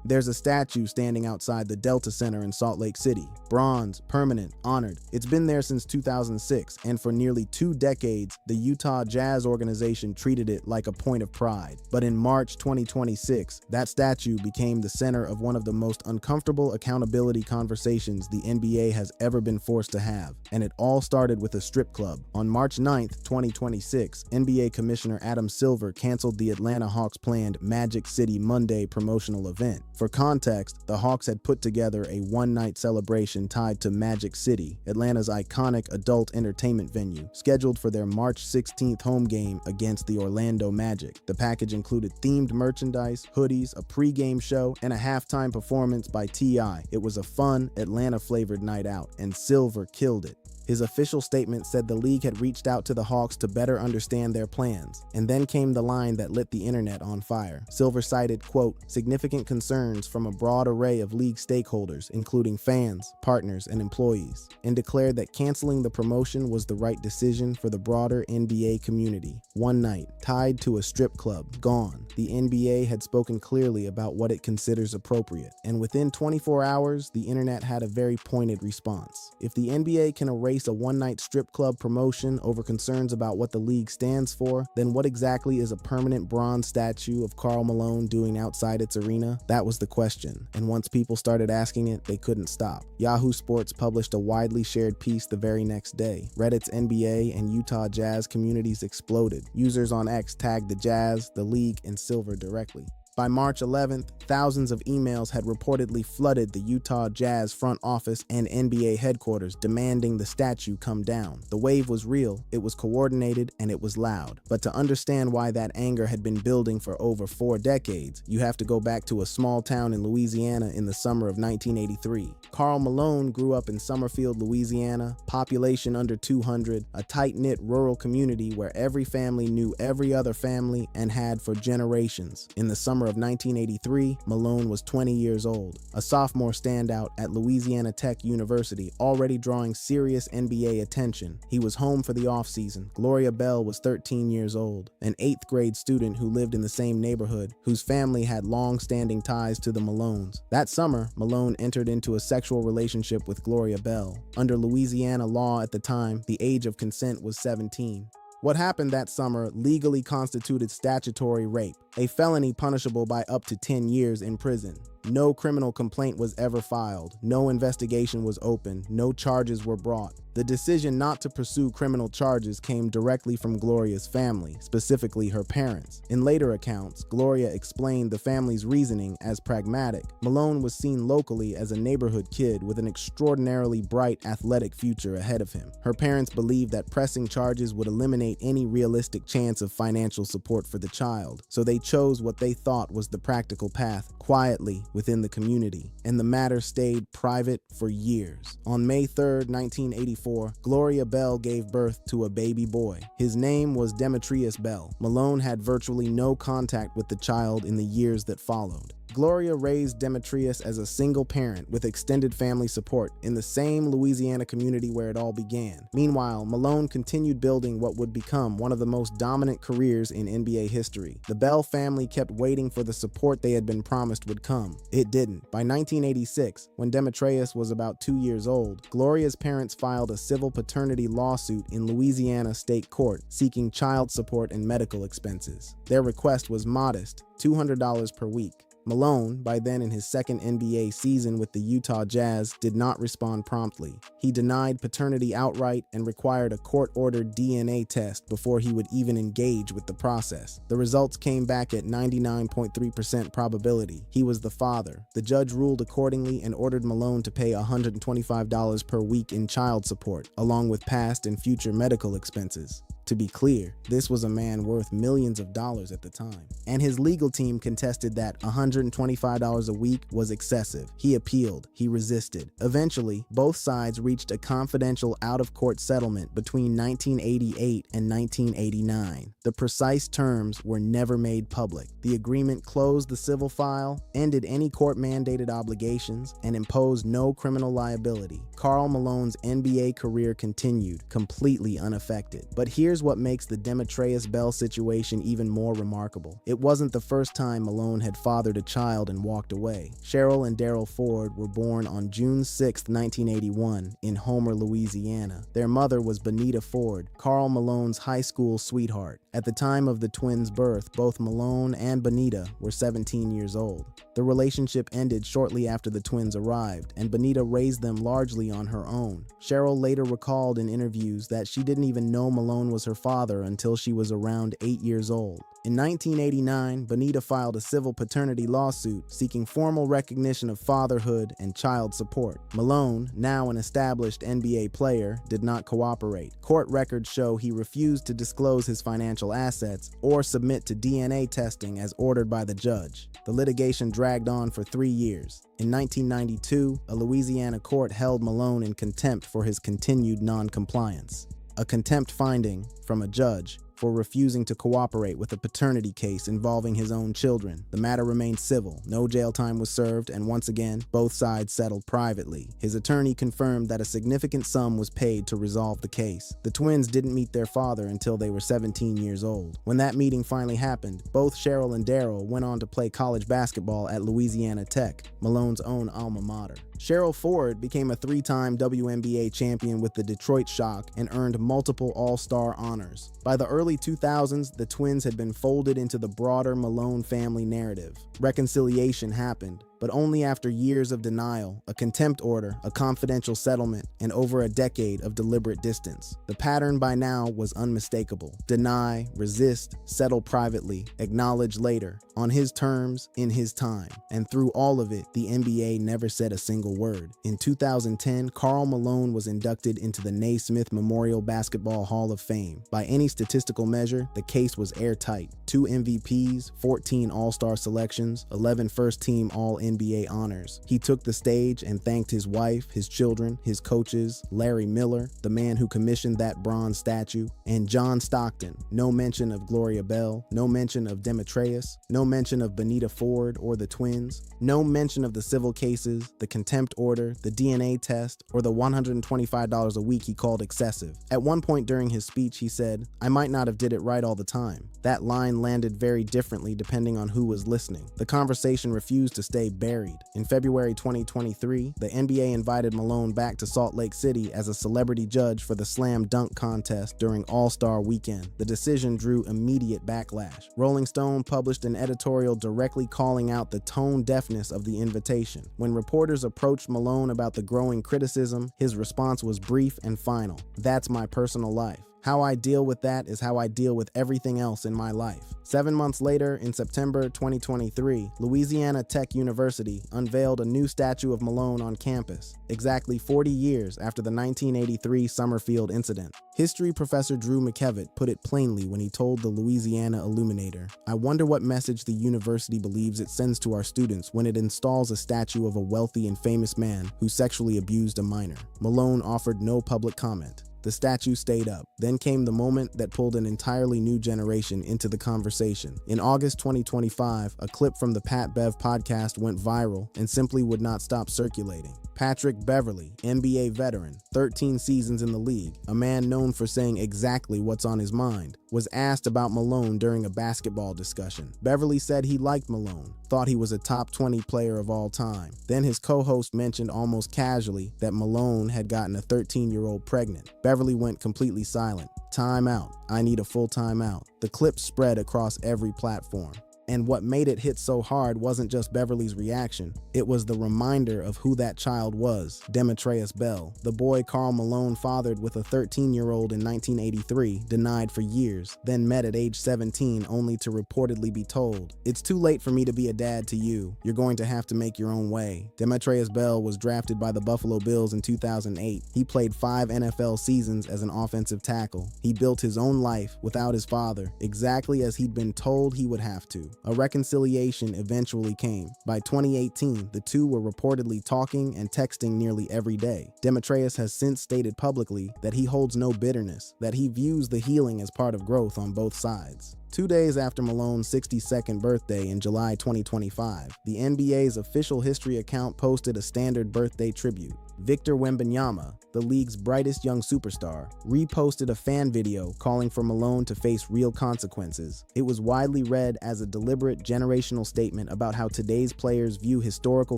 There's a statue standing outside the Delta Center in Salt Lake City. Bronze, permanent, honored. It's been there since 2006, and for nearly 2 decades, the Utah Jazz organization treated it like a point of pride. But in March 2026, that statue became the center of one of the most uncomfortable accountability conversations the NBA has ever been forced to have. And it all started with a strip club. On March 9th, 2026, NBA Commissioner Adam Silver canceled the Atlanta Hawks' planned Magic City Monday promotional event. For context, the Hawks had put together a one-night celebration tied to Magic City, Atlanta's iconic adult entertainment venue, scheduled for their March 16th home game against the Orlando Magic. The package included themed merchandise, hoodies, a pre-game show, and a halftime performance by T.I. It was a fun, Atlanta-flavored night out, and Silver killed it. His official statement said the league had reached out to the Hawks to better understand their plans. And then came the line that lit the internet on fire. Silver cited, quote, significant concerns from a broad array of league stakeholders, including fans, partners, and employees, and declared that canceling the promotion was the right decision for the broader NBA community. One night, tied to a strip club, gone. The NBA had spoken clearly about what it considers appropriate. And within 24 hours, the internet had a very pointed response. If the NBA can erase a one-night strip club promotion over concerns about what the league stands for, then what exactly is a permanent bronze statue of Karl Malone doing outside its arena? That was the question, and once people started asking it, they couldn't stop. Yahoo Sports published a widely shared piece the very next day. Reddit's NBA and Utah Jazz communities exploded. Users on X tagged the Jazz, the league, and Silver directly. By March 11th, thousands of emails had reportedly flooded the Utah Jazz front office and NBA headquarters demanding the statue come down. The wave was real, it was coordinated, and it was loud. But to understand why that anger had been building for over 4 decades, you have to go back to a small town in Louisiana in the summer of 1983. Karl Malone grew up in Summerfield, Louisiana, population under 200, a tight-knit rural community where every family knew every other family and had for generations. In the summer of 1983, Malone was 20 years old, a sophomore standout at Louisiana Tech University, already drawing serious NBA attention. He was home for the offseason. Gloria Bell was 13 years old, an 8th grade student who lived in the same neighborhood, whose family had long-standing ties to the Malones. That summer, Malone entered into a sexual relationship with Gloria Bell. Under Louisiana law at the time, the age of consent was 17. What happened that summer legally constituted statutory rape, a felony punishable by up to 10 years in prison. No criminal complaint was ever filed, no investigation was opened, no charges were brought. The decision not to pursue criminal charges came directly from Gloria's family, specifically her parents. In later accounts, Gloria explained the family's reasoning as pragmatic. Malone was seen locally as a neighborhood kid with an extraordinarily bright athletic future ahead of him. Her parents believed that pressing charges would eliminate any realistic chance of financial support for the child, so they chose what they thought was the practical path, quietly within the community, and the matter stayed private for years. On May 3rd, 1984, Gloria Bell gave birth to a baby boy. His name was Demetrius Bell. Malone had virtually no contact with the child in the years that followed. Gloria raised Demetrius as a single parent with extended family support in the same Louisiana community where it all began. Meanwhile, Malone continued building what would become one of the most dominant careers in NBA history. The Bell family kept waiting for the support they had been promised would come. It didn't. By 1986, when Demetrius was about 2 years old, Gloria's parents filed a civil paternity lawsuit in Louisiana State Court seeking child support and medical expenses. Their request was modest, $200 per week. Malone, by then in his second NBA season with the Utah Jazz, did not respond promptly. He denied paternity outright and required a court-ordered DNA test before he would even engage with the process. The results came back at 99.3% probability. He was the father. The judge ruled accordingly and ordered Malone to pay $125 per week in child support, along with past and future medical expenses. To be clear, this was a man worth millions of dollars at the time. And his legal team contested that $125 a week was excessive. He appealed. He resisted. Eventually, both sides reached a confidential out-of-court settlement between 1988 and 1989. The precise terms were never made public. The agreement closed the civil file, ended any court-mandated obligations, and imposed no criminal liability. Karl Malone's NBA career continued, completely unaffected. But here's here's what makes the Demetrius Bell situation even more remarkable. It wasn't the first time Malone had fathered a child and walked away. Cheryl and Daryl Ford were born on June 6, 1981, in Homer, Louisiana. Their mother was Benita Ford, Karl Malone's high school sweetheart. At the time of the twins' birth, both Malone and Benita were 17 years old. The relationship ended shortly after the twins arrived, and Benita raised them largely on her own. Cheryl later recalled in interviews that she didn't even know Malone was her father until she was around 8 years old. In 1989, Benita filed a civil paternity lawsuit seeking formal recognition of fatherhood and child support. Malone, now an established NBA player, did not cooperate. Court records show he refused to disclose his financial assets or submit to DNA testing as ordered by the judge. The litigation dragged on for 3 years. In 1992, a Louisiana court held Malone in contempt for his continued non-compliance. A contempt finding from a judge for refusing to cooperate with a paternity case involving his own children. The matter remained civil. No jail time was served, and once again, both sides settled privately. His attorney confirmed that a significant sum was paid to resolve the case. The twins didn't meet their father until they were 17 years old. When that meeting finally happened, both Cheryl and Daryl went on to play college basketball at Louisiana Tech, Malone's own alma mater. Cheryl Ford became a 3-time WNBA champion with the Detroit Shock and earned multiple All-Star honors. By the early 2000s, the twins had been folded into the broader Malone family narrative. Reconciliation happened, but only after years of denial, a contempt order, a confidential settlement, and over a decade of deliberate distance. The pattern by now was unmistakable. Deny, resist, settle privately, acknowledge later, on his terms, in his time. And through all of it, the NBA never said a single word. In 2010, Karl Malone was inducted into the Naismith Memorial Basketball Hall of Fame. By any statistical measure, the case was airtight. 2 MVPs, 14 All-Star selections, 11 first-team All-NBA honors. He took the stage and thanked his wife, his children, his coaches, Larry Miller, the man who commissioned that bronze statue, and John Stockton. No mention of Gloria Bell, no mention of Demetrius, no mention of Benita Ford or the twins, no mention of the civil cases, the contempt order, the DNA test, or the $125 a week he called excessive. At one point during his speech, he said, "I might not have did it right all the time." That line landed very differently depending on who was listening. The conversation refused to stay buried. In February 2023, the NBA invited Malone back to Salt Lake City as a celebrity judge for the slam dunk contest during All-Star Weekend. The decision drew immediate backlash. Rolling Stone published an editorial directly calling out the tone deafness of the invitation. When reporters approached Malone about the growing criticism, his response was brief and final. "That's my personal life. How I deal with that is how I deal with everything else in my life." 7 months later, in September 2023, Louisiana Tech University unveiled a new statue of Malone on campus, exactly 40 years after the 1983 Summerfield incident. History professor Drew McKevitt put it plainly when he told the Louisiana Illuminator, "I wonder what message the university believes it sends to our students when it installs a statue of a wealthy and famous man who sexually abused a minor." Malone offered no public comment. The statue stayed up. Then came the moment that pulled an entirely new generation into the conversation. In August 2025, a clip from the Pat Bev podcast went viral and simply would not stop circulating. Patrick Beverley, NBA veteran, 13 seasons in the league, a man known for saying exactly what's on his mind, was asked about Malone during a basketball discussion. Beverley said he liked Malone, thought he was a top 20 player of all time. Then his co-host mentioned almost casually that Malone had gotten a 13-year-old pregnant. Beverley went completely silent. "Time out. I need a full timeout." The clip spread across every platform. And what made it hit so hard wasn't just Beverly's reaction. It was the reminder of who that child was, Demetrius Bell, the boy Karl Malone fathered with a 13-year-old in 1983, denied for years, then met at age 17 only to reportedly be told, "It's too late for me to be a dad to you. You're going to have to make your own way." Demetrius Bell was drafted by the Buffalo Bills in 2008. He played 5 NFL seasons as an offensive tackle. He built his own life without his father, exactly as he'd been told he would have to. A reconciliation eventually came. By 2018, the two were reportedly talking and texting nearly every day. Demetrius has since stated publicly that he holds no bitterness, that he views the healing as part of growth on both sides. 2 days after Malone's 62nd birthday in July 2025, the NBA's official history account posted a standard birthday tribute. Victor Wembanyama, the league's brightest young superstar, reposted a fan video calling for Malone to face real consequences. It was widely read as a deliberate generational statement about how today's players view historical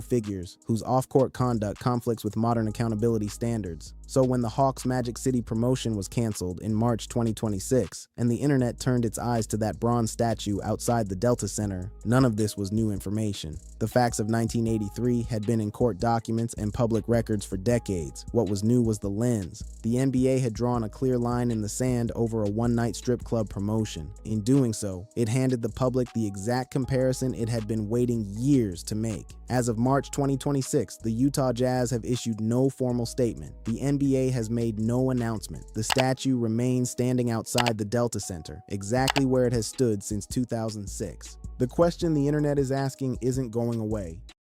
figures whose off-court conduct conflicts with modern accountability standards. So when the Hawks' Magic City promotion was canceled in March 2026, and the internet turned its eyes to that bronze statue outside the Delta Center, none of this was new information. The facts of 1983 had been in court documents and public records for decades. What was new was the lens. The NBA had drawn a clear line in the sand over a one-night strip club promotion. In doing so, it handed the public the exact comparison it had been waiting years to make. As of March 2026, the Utah Jazz have issued no formal statement. The NBA has made no announcement. The statue remains standing outside the Delta Center, exactly where it has stood since 2006. The question the internet is asking isn't going away.